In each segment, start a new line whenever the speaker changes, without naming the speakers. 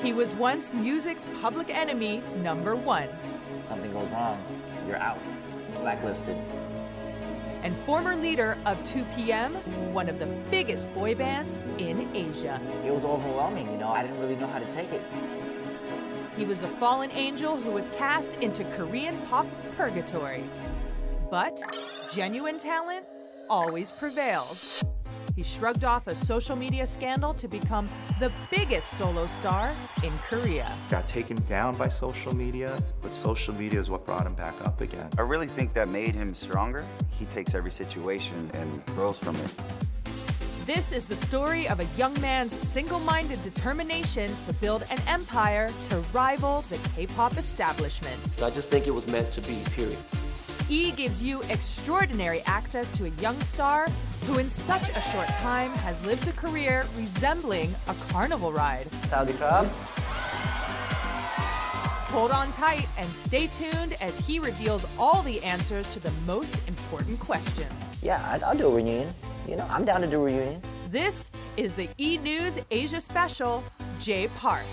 He was once music's public enemy #1.
Something goes wrong, you're out, blacklisted.
And former leader of 2PM, one of the biggest boy bands in Asia.
It was overwhelming, you know, I didn't really know how to take it.
He was the fallen angel who was cast into Korean pop purgatory. But genuine talent always prevails. He shrugged off a social media scandal to become the biggest solo star in Korea.
Got taken down by social media, but social media is what brought him back up again.
I really think that made him stronger. He takes every situation and grows from it.
This is the story of a young man's single-minded determination to build an empire to rival the K-pop establishment.
I just think it was meant to be, period.
E gives you extraordinary access to a young star who in such a short time has lived a career resembling a carnival ride.
Saudi Club.
Hold on tight and stay tuned as he reveals all the answers to the most important questions.
Yeah, I'll do a reunion. You know, I'm down to do a reunion.
This is the E! News Asia Special, Jay Park.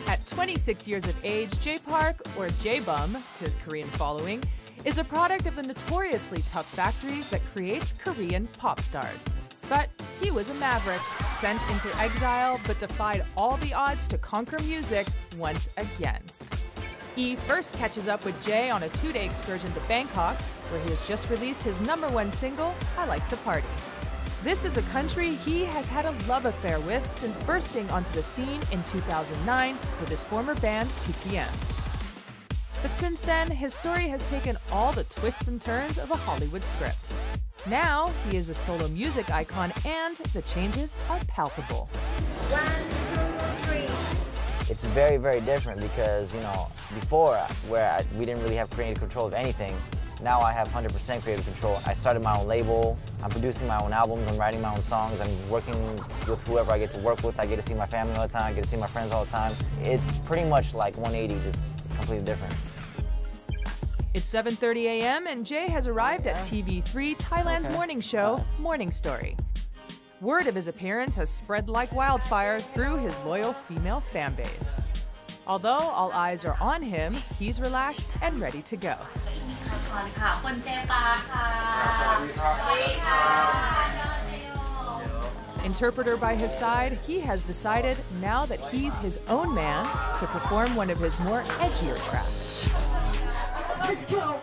At 26 years of age, Jay Park, or J-Bum to his Korean following, is a product of the notoriously tough factory that creates Korean pop stars. But he was a maverick, sent into exile, but defied all the odds to conquer music once again. E first catches up with Jay on a 2-day excursion to Bangkok, where he has just released his #1 single, I Like to Party. This is a country he has had a love affair with since bursting onto the scene in 2009 with his former band 2PM. But since then, his story has taken all the twists and turns of a Hollywood script. Now, he is a solo music icon and the changes are palpable.
1, 2, 3.
It's very, very different because, you know, before we didn't really have creative control of anything. Now I have 100% creative control. I started my own label, I'm producing my own albums, I'm writing my own songs, I'm working with whoever I get to work with. I get to see my family all the time, I get to see my friends all the time. It's pretty much like 180, just completely different.
It's 7:30 a.m. and Jay has arrived at TV3 Thailand's morning show, Morning Story. Word of his appearance has spread like wildfire through his loyal female fan base. Although all eyes are on him, he's relaxed and ready to go. Interpreter by his side, he has decided now that he's his own man to perform one of his more edgier tracks.
Let's go!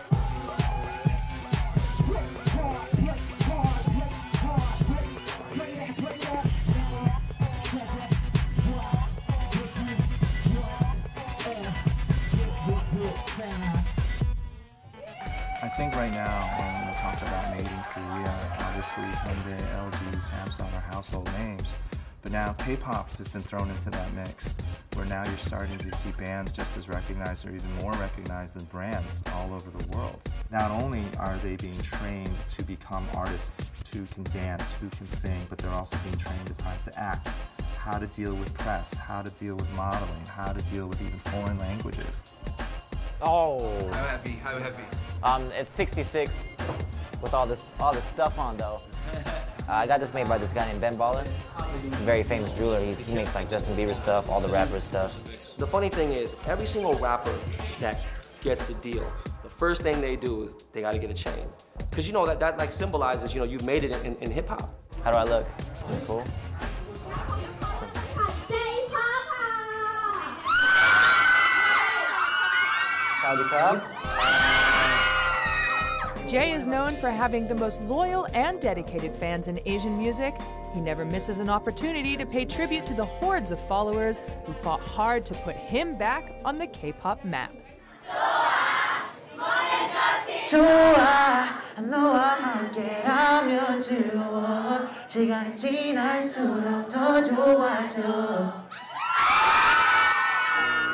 I think right now, when we talk about Made in Korea, obviously Hyundai, LG, Samsung are household names. But now K-pop has been thrown into that mix, where now you're starting to see bands just as recognized or even more recognized than brands all over the world. Not only are they being trained to become artists who can dance, who can sing, but they're also being trained at times to act, how to deal with press, how to deal with modeling, how to deal with even foreign languages.
Oh.
How heavy? How heavy?
It's 66 with all this stuff on though. I got this made by this guy named Ben Baller. Very famous jeweler. He makes like Justin Bieber stuff, all the rappers stuff.
The funny thing is, every single rapper that gets a deal, the first thing they do is they gotta get a chain. Because you know, that like symbolizes, you know, you've made it in hip hop.
How do I look? Cool. Saudi Club.
Jay is known for having the most loyal and dedicated fans in Asian music. He never misses an opportunity to pay tribute to the hordes of followers who fought hard to put him back on the K-pop map.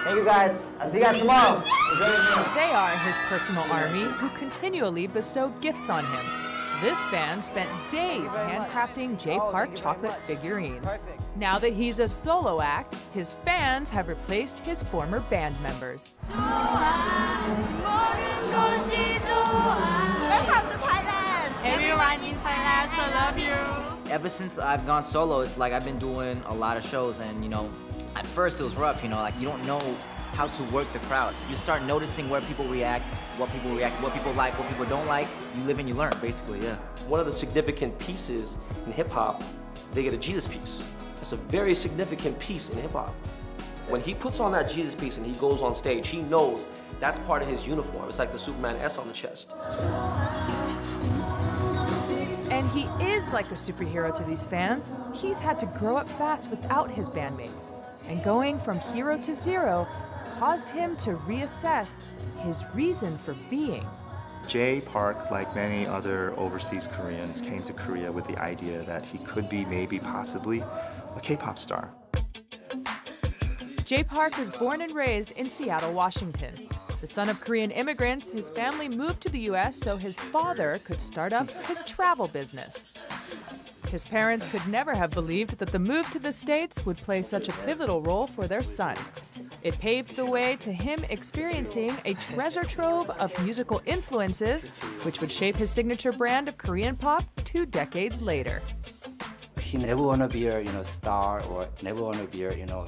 Thank you guys. I'll see you guys tomorrow. Enjoy your meal.
They are his personal army who continually bestow gifts on him. This fan spent days handcrafting Jay Park chocolate figurines. Now that he's a solo act, his fans have replaced his former band members.
Welcome to Thailand. Everyone in Thailand, so love you.
Ever since I've gone solo, it's like I've been doing a lot of shows, and at first it was rough, like you don't know how to work the crowd. You start noticing where people react, what people like, what people don't like. You live and you learn, basically, yeah.
One of the significant pieces in hip hop, they get a Jesus piece. It's a very significant piece in hip hop. When he puts on that Jesus piece and he goes on stage, he knows that's part of his uniform. It's like the Superman S on the chest.
And he is like a superhero to these fans. He's had to grow up fast without his bandmates. And going from hero to zero caused him to reassess his reason for being.
Jay Park, like many other overseas Koreans, came to Korea with the idea that he could be, maybe, possibly, a K-pop star.
Jay Park was born and raised in Seattle, Washington. The son of Korean immigrants, his family moved to the U.S. so his father could start up his travel business. His parents could never have believed that the move to the States would play such a pivotal role for their son. It paved the way to him experiencing a treasure trove of musical influences, which would shape his signature brand of Korean pop 2 decades later.
He never want to be a star, or never want to be a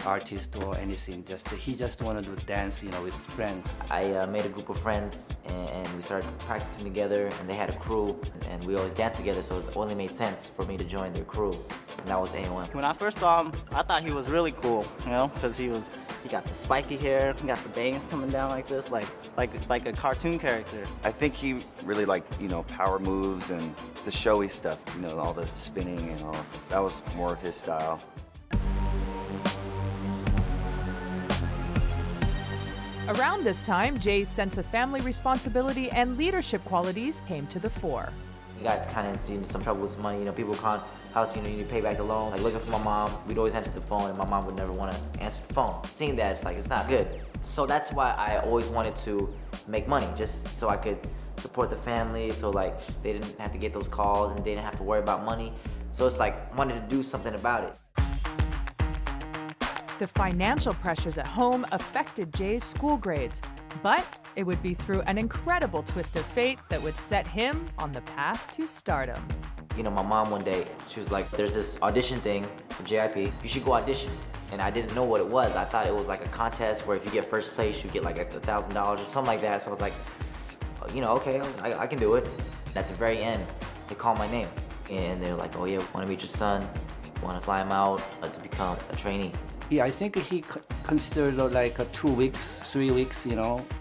artist or anything. He just want to do dance with friends.
I made a group of friends and we started practicing together, and they had a crew and we always danced together, so it only made sense for me to join their crew, and that was A1.
When I first saw him, I thought he was really cool, because he got the spiky hair, he got the bangs coming down like this, like a cartoon character.
I think he really liked, power moves and the showy stuff, all the spinning and all. That was more of his style.
Around this time, Jay's sense of family responsibility and leadership qualities came to the fore.
We got kind of into some trouble with money. People would call house, you need to pay back the loan. Like looking for my mom, we'd always answer the phone, and my mom would never want to answer the phone. Seeing that, it's like, it's not good. So that's why I always wanted to make money, just so I could support the family, so like they didn't have to get those calls and they didn't have to worry about money. So it's like, I wanted to do something about it.
The financial pressures at home affected Jay's school grades, but it would be through an incredible twist of fate that would set him on the path to stardom.
My mom one day, she was like, there's this audition thing for JIP, you should go audition. And I didn't know what it was. I thought it was like a contest where if you get first place, you get like $1,000 or something like that. So I was like, okay, I can do it. And at the very end, they called my name. And they were like, oh yeah, want to meet your son, want to fly him out to become a trainee.
Yeah, I think he considered like 2 weeks, 3 weeks,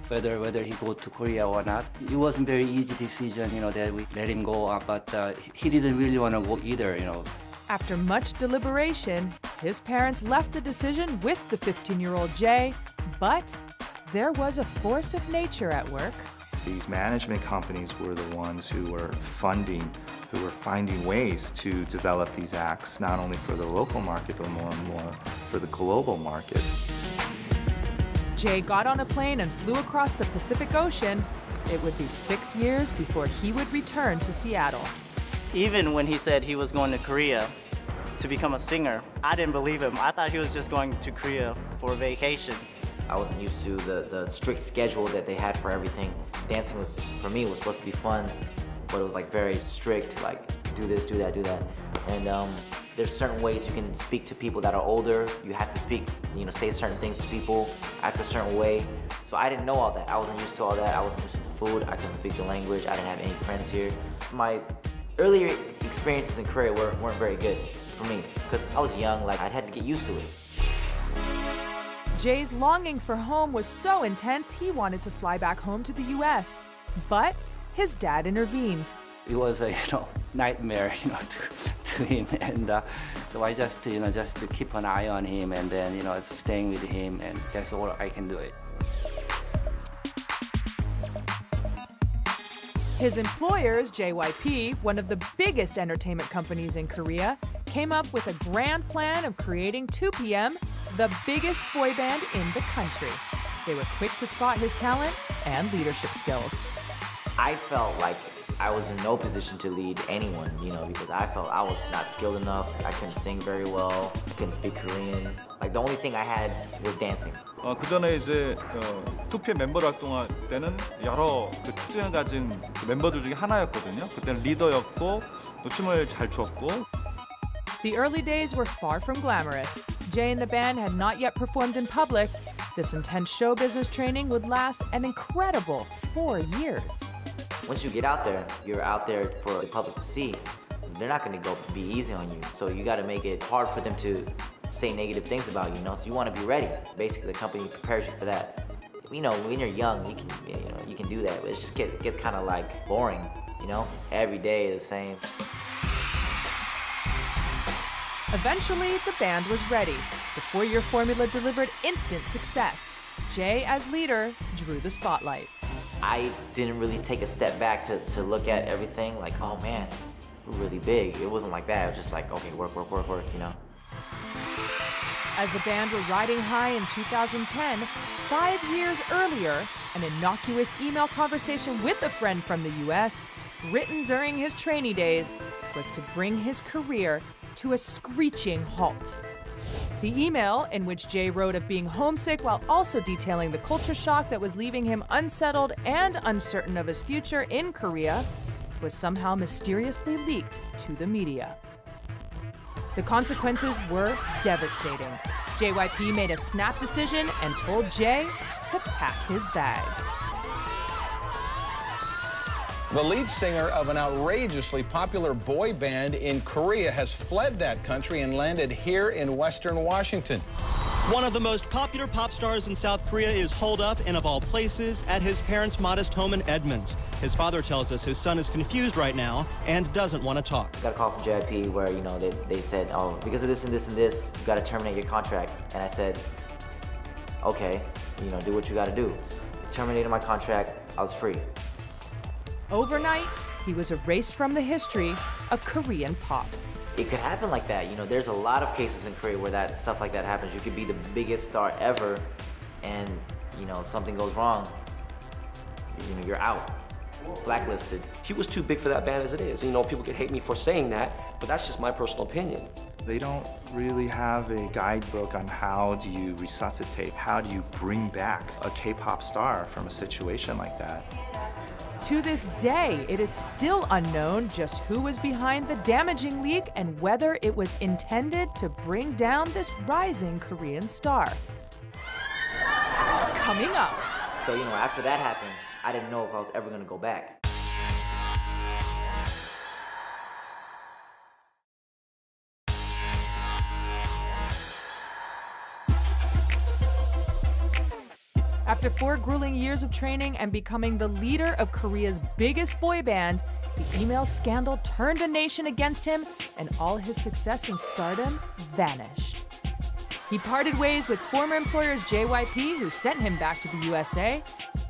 whether he go to Korea or not. It wasn't very easy decision, that we let him go, but he didn't really want to go either,
After much deliberation, his parents left the decision with the 15-year-old Jay, but there was a force of nature at work.
These management companies were the ones who were finding ways to develop these acts, not only for the local market, but more and more for the global markets.
Jay got on a plane and flew across the Pacific Ocean. It would be 6 years before he would return to Seattle.
Even when he said he was going to Korea to become a singer, I didn't believe him. I thought he was just going to Korea for a vacation.
I wasn't used to the strict schedule that they had for everything. Dancing was, for me, was supposed to be fun, but it was like very strict, like do this, do that, do that. And there's certain ways you can speak to people that are older. You have to speak, say certain things to people, act a certain way. So I didn't know all that. I wasn't used to all that. I wasn't used to the food. I couldn't speak the language. I didn't have any friends here. My earlier experiences in Korea weren't very good for me because I was young, like I'd had to get used to it.
Jay's longing for home was so intense he wanted to fly back home to the U.S. But his dad intervened.
It was a nightmare to him, and so I just just to keep an eye on him, and then staying with him, and that's all I can do it.
His employers, JYP, one of the biggest entertainment companies in Korea, came up with a grand plan of creating 2PM, the biggest boy band in the country. They were quick to spot his talent and leadership skills.
I felt like
I was in no position to lead anyone, you know, because I felt I was not skilled enough. I couldn't sing very well. I couldn't speak Korean. Like the only thing I had was dancing.
그 전에 이제 2PM 멤버로 활동할 때는 여러 그 특징을 가진 그 멤버들 중에 하나였거든요. 그때는 리더였고 또 춤을 잘 췄고.
The early days were far from glamorous. Jay and the band had not yet performed in public. This intense show business training would last an incredible 4 years.
Once you get out there, you're out there for the public to see. They're not going to be easy on you. So you got to make it hard for them to say negative things about you, you know? So you want to be ready. Basically, the company prepares you for that. You know, when you're young, you can do that. But it just gets kind of like boring, you know? Every day the same.
Eventually, the band was ready. The 4-year formula delivered instant success. Jay, as leader, drew the spotlight.
I didn't really take a step back to look at everything like, oh man, we're really big. It wasn't like that. It was just like, okay, work, you know?
As the band were riding high in 2010, 5 years earlier, an innocuous email conversation with a friend from the US, written during his trainee days, was to bring his career to a screeching halt. The email, in which Jay wrote of being homesick while also detailing the culture shock that was leaving him unsettled and uncertain of his future in Korea, was somehow mysteriously leaked to the media. The consequences were devastating. JYP made a snap decision and told Jay to pack his bags.
The lead singer of an outrageously popular boy band in Korea has fled that country and landed here in Western Washington.
One of the most popular pop stars in South Korea is holed up, and of all places, at his parents' modest home in Edmonds. His father tells us his son is confused right now and doesn't want to talk.
I got a call from JYP where, you know, they said, oh, because of this and this and this, you got to terminate your contract. And I said, okay, you know, do what you got to do. Terminated my contract, I was free.
Overnight, he was erased from the history of Korean pop.
It could happen like that. You know, there's a lot of cases in Korea where stuff like that happens. You could be the biggest star ever, and, you know, something goes wrong. You know, you're out, blacklisted.
He was too big for that band as it is. You know, people could hate me for saying that, but that's just my personal opinion.
They don't really have a guidebook on how do you resuscitate, how do you bring back a K-pop star from a situation like that.
To this day, it is still unknown just who was behind the damaging leak and whether it was intended to bring down this rising Korean star. Coming up.
So, you know, after that happened, I didn't know if I was ever going to go back.
After 4 grueling years of training and becoming the leader of Korea's biggest boy band, the email scandal turned a nation against him, and all his success and stardom vanished. He parted ways with former employers JYP, who sent him back to the USA.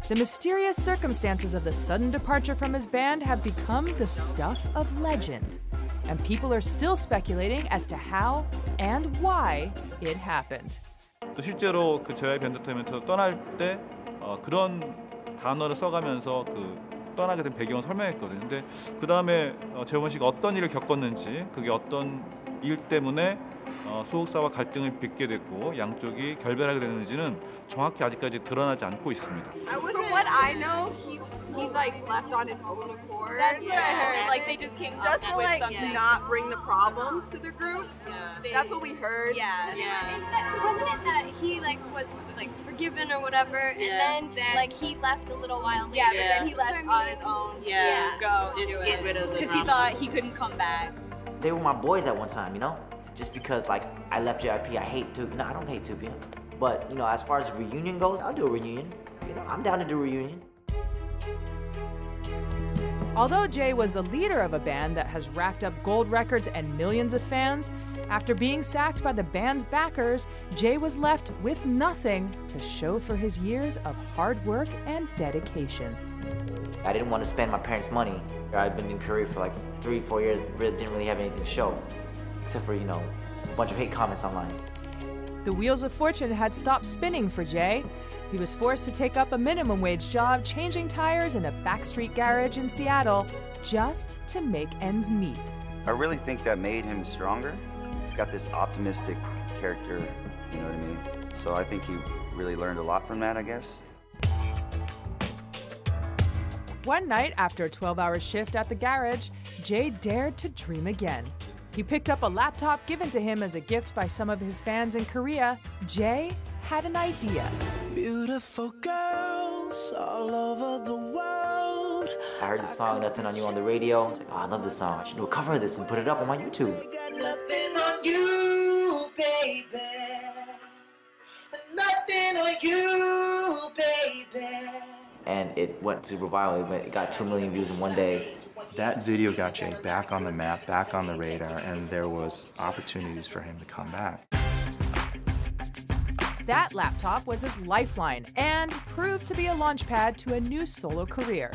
The mysterious circumstances of the sudden departure from his band have become the stuff of legend, and people are still speculating as to how and why it happened.
실제로 그 JYP 엔터테인먼트에서 떠날 때 그런 단어를 써가면서 그 떠나게 된 배경을 설명했거든요. 근데 그 다음에 재원 씨가 어떤 일을 겪었는지, 그게 어떤 일 때문에 소속사와 갈등을 빚게 됐고 양쪽이 결별하게 됐는지는 정확히 아직까지 드러나지 않고 있습니다.
From what I know, he like left on his own accord.
That's what I heard. Like they just came
just
up
to
with
like
something.
not bring the problems to the group.
Yeah.
That's what we heard.
Yeah.
Wasn't it that he like was like forgiven or whatever, and then like he left a little while later?
Yeah, but then he left on his own.
Yeah.
To go
Just
do
get
it.
rid of the
because he thought he couldn't come back.
They were my boys at one time, you know? Just because, like, I left JYP, I hate 2PM. No, I don't hate 2PM. But, you know, as far as a reunion goes, I'll do a reunion. You know, I'm down to do a reunion.
Although Jay was the leader of a band that has racked up gold records and millions of fans, after being sacked by the band's backers, Jay was left with nothing to show for his years of hard work and dedication.
I didn't want to spend my parents' money. I'd been in Korea for like 3-4 years, didn't really have anything to show, except for, you know, a bunch of hate comments online.
The wheels of fortune had stopped spinning for Jay. He was forced to take up a minimum wage job changing tires in a backstreet garage in Seattle just to make ends meet.
I really think that made him stronger. He's got this optimistic character, you know what I mean? So I think he really learned a lot from that, I guess.
One night after a 12-hour shift at the garage, Jay dared to dream again. He picked up a laptop given to him as a gift by some of his fans in Korea. Jay had an idea.
Beautiful girls all over the world.
I heard the song Nothing on You on the radio. I was like, oh, I love this song. I should do a cover of this and put it up on my YouTube.
Nothing on you, baby. Nothing on you, baby.
And it went super viral. It got 2 million views in one day.
That video got Jay back on the map, back on the radar, and there was opportunities for him to come back.
That laptop was his lifeline and proved to be a launchpad to a new solo career.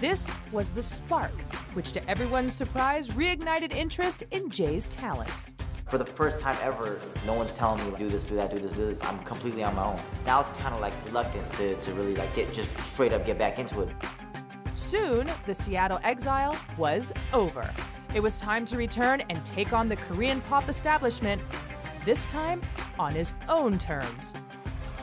This was the spark, which to everyone's surprise reignited interest in Jay's talent.
For the first time ever, no one's telling me do this, do that, do this, do this. I'm completely on my own. Now I was kind of like reluctant to really like just straight up get back into it.
Soon, the Seattle exile was over. It was time to return and take on the Korean pop establishment, this time on his own terms.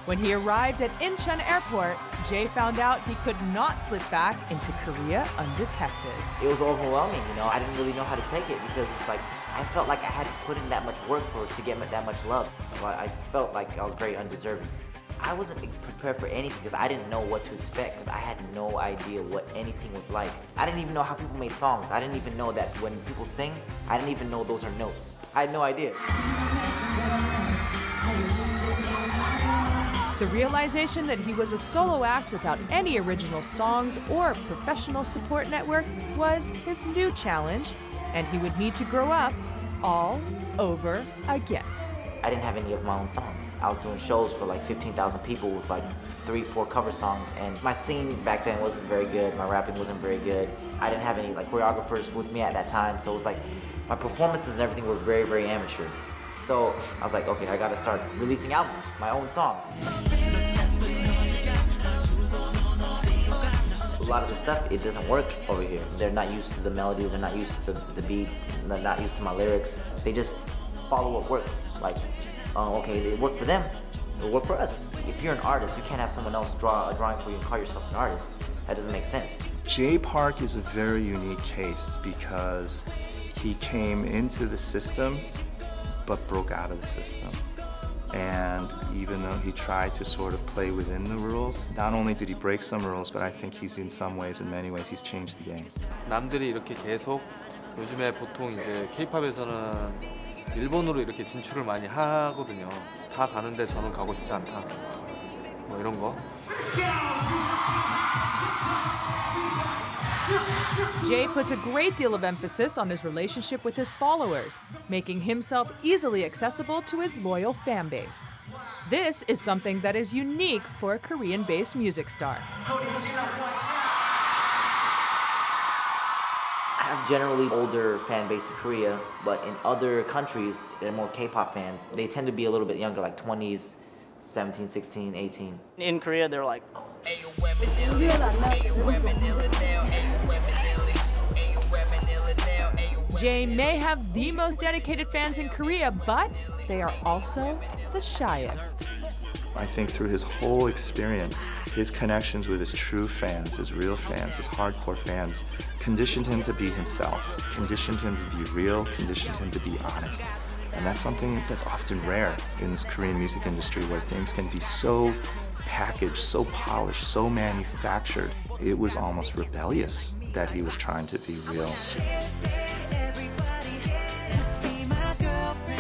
When he arrived at Incheon Airport, Jay found out he could not slip back into Korea undetected.
It was overwhelming, you know. I didn't really know how to take it because it's like, I felt like I had to put in that much work to get that much love. So I felt like I was very undeserving. I wasn't prepared for anything because I didn't know what to expect because I had no idea what anything was like. I didn't even know how people made songs. I didn't even know that when people sing, I didn't even know those are notes. I had no idea.
The realization that he was a solo act without any original songs or professional support network was his new challenge, and he would need to grow up all over again.
I didn't have any of my own songs. I was doing shows for like 15,000 people with like 3-4 cover songs, and my singing back then wasn't very good. My rapping wasn't very good. I didn't have any like choreographers with me at that time, so it was like my performances and everything were very, very amateur. So I was like, okay, I gotta start releasing albums, my own songs. A lot of the stuff, it doesn't work over here. They're not used to the melodies, they're not used to the beats, they're not used to my lyrics. They just follow what works. Like, okay, it worked for them, it'll work for us. If you're an artist, you can't have someone else draw a drawing for you and call yourself an artist. That doesn't make sense.
Jay Park is a very unique case because he came into the system but broke out of the system. And even though he tried to sort of play within the rules, not only did he break some rules, but I think he's in some ways, in many ways, he's changed the game.
남들이 이렇게 계속 요즘에 보통 이제 K-팝에서는 일본으로 이렇게 진출을 많이 하거든요. 다 가는데 저는 가고 싶지 않다. 뭐 이런 거.
Jay puts a great deal of emphasis on his relationship with his followers, making himself easily accessible to his loyal fan base. This is something that is unique for a Korean-based music star.
I have generally older fan base in Korea, but in other countries, they're more K-pop fans. They tend to be a little bit younger, like 20s, 17, 16, 18.
In Korea, they're like, oh.
Jay may have the most dedicated fans in Korea, but they are also the shyest.
I think through his whole experience, his connections with his true fans, his real fans, his hardcore fans, conditioned him to be himself, conditioned him to be real, conditioned him to be honest. And that's something that's often rare in this Korean music industry where things can be so packaged, so polished, so manufactured. It was almost rebellious that he was trying to be real.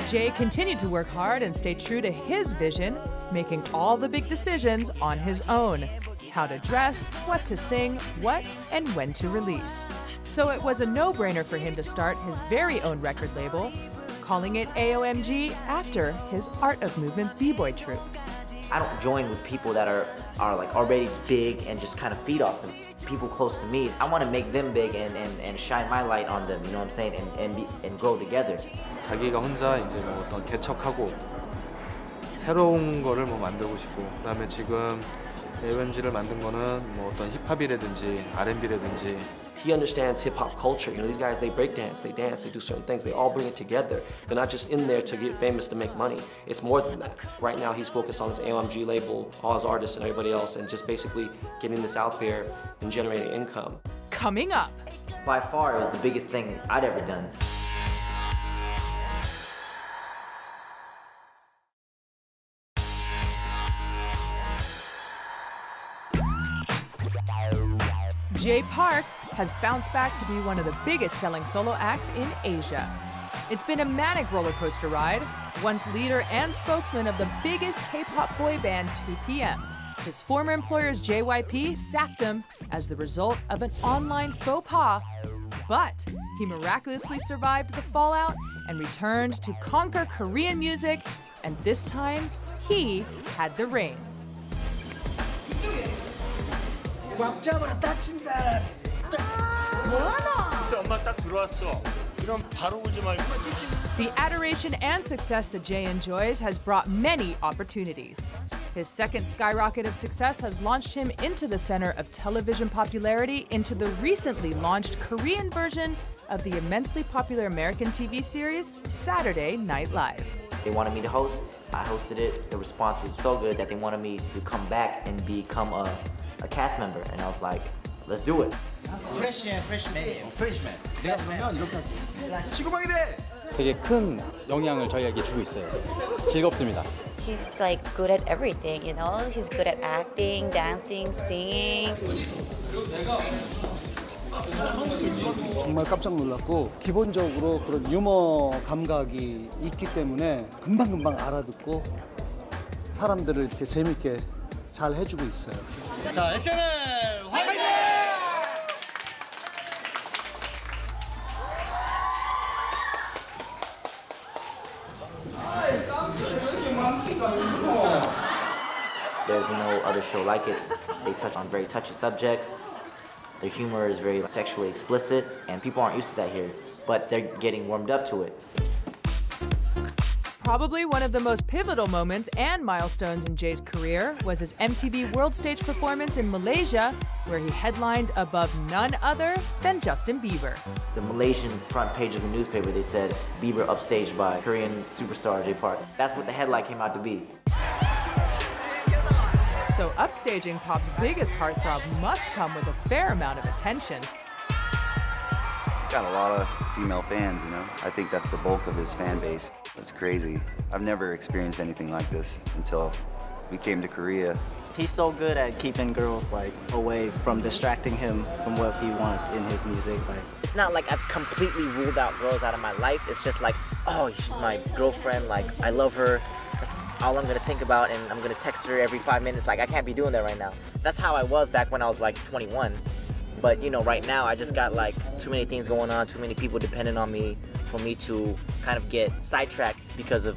Jay continued to work hard and stay true to his vision, making all the big decisions on his own. How to dress, what to sing, what and when to release. So it was a no-brainer for him to start his very own record label, calling it AOMG after his Art of Movement b-boy troupe.
I don't join with people that are like already big and just kind of feed off them. People close to me, I want to make them big and shine my light on them, you know what I'm saying, and grow together.
자기가 혼자 이제 뭐 어떤 개척하고 새로운 거를 뭐 만들고 싶고, 그다음에 지금 AOMG를 만든 거는 뭐 어떤 힙합이라든지 R&B라든지.
He understands hip-hop culture. You know, these guys, they break dance, they do certain things. They all bring it together. They're not just in there to get famous to make money. It's more than that. Right now, he's focused on his AOMG label, all his artists and everybody else, and just basically getting this out there and generating income.
Coming up.
By far, it was the biggest thing I'd ever done.
Jay Park has bounced back to be one of the biggest selling solo acts in Asia. It's been a manic roller coaster ride, once leader and spokesman of the biggest K-pop boy band 2PM. His former employer's JYP sacked him as the result of an online faux pas, but he miraculously survived the fallout and returned to conquer Korean music, and this time he had the reins.
꽉 잡아라 다친다. 뭐하나?
엄마 딱 들어왔어. 그럼 바로 울지 말고.
The adoration and success that Jay enjoys has brought many opportunities. His second skyrocket of success has launched him into the center of television popularity into the recently launched Korean version of the immensely popular American TV series Saturday Night Live.
They wanted me to host. I hosted it. The response was so good that they wanted me to come back and become a cast member, and I was like, let's do it.
프레시맨. 내가 보면 이렇게 지구방이 돼.
되게 큰 영향을 저희에게 주고 있어요. 즐겁습니다.
He's like good at everything, you know? He's good at acting, dancing, singing.
정말 깜짝 놀랐고 기본적으로 그런 유머 감각이 있기 때문에 금방금방 알아듣고 사람들을 이렇게 재밌게 잘 해주고 있어요.
자, SNL 화이팅!
There's no other show like it. They touch on very touchy subjects. The humor is very sexually explicit, and people aren't used to that here, but they're getting warmed up to it.
Probably one of the most pivotal moments and milestones in Jay's career was his MTV World Stage performance in Malaysia, where he headlined above none other than Justin Bieber.
The Malaysian front page of the newspaper, they said, Bieber upstaged by Korean superstar Jay Park. That's what the headline came out to be.
So upstaging pop's biggest heartthrob must come with a fair amount of attention.
He's got a lot of female fans, you know? I think that's the bulk of his fan base. It's crazy. I've never experienced anything like this until we came to Korea.
He's so good at keeping girls like away from distracting him from what he wants in his music. Like,
it's not like I've completely ruled out girls out of my life. It's just like, oh, she's my girlfriend. Like, I love her. That's all I'm gonna think about, and I'm gonna text her every 5 minutes. Like, I can't be doing that right now. That's how I was back when I was like 21. But you know, right now I just got like too many things going on, too many people depending on me for me to kind of get sidetracked because of,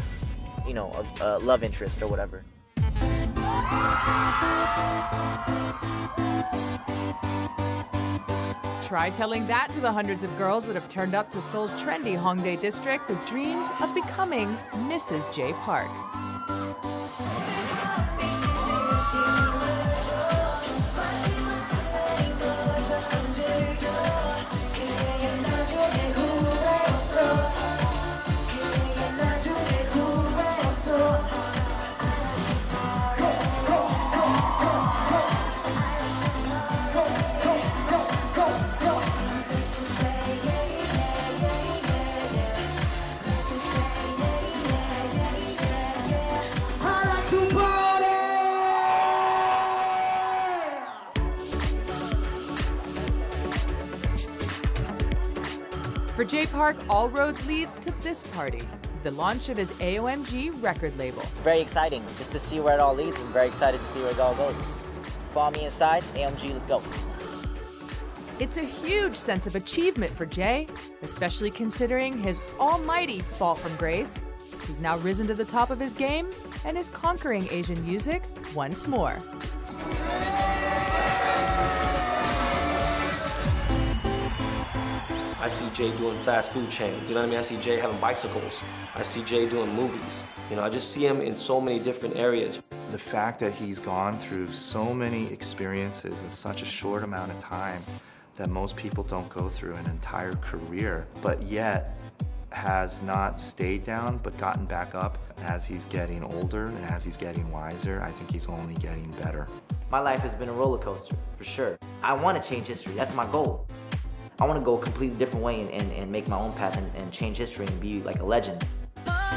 you know, a love interest or whatever.
Try telling that to the hundreds of girls that have turned up to Seoul's trendy Hongdae district with dreams of becoming Mrs. Jay Park. For Jay Park, all roads leads to this party, the launch of his AOMG record label.
It's very exciting just to see where it all leads. I'm very excited to see where it all goes. Follow me inside, AOMG, let's go.
It's a huge sense of achievement for Jay, especially considering his almighty fall from grace. He's now risen to the top of his game and is conquering Asian music once more.
I see Jay doing fast food chains, you know what I mean? I see Jay having bicycles. I see Jay doing movies. You know, I just see him in so many different areas.
The fact that he's gone through so many experiences in such a short amount of time that most people don't go through an entire career, but yet has not stayed down but gotten back up as he's getting older and as he's getting wiser. I think he's only getting better.
My life has been a roller coaster, for sure. I want to change history. That's my goal. I want to go a completely different way and make my own path and change history and be like a legend.
Oh,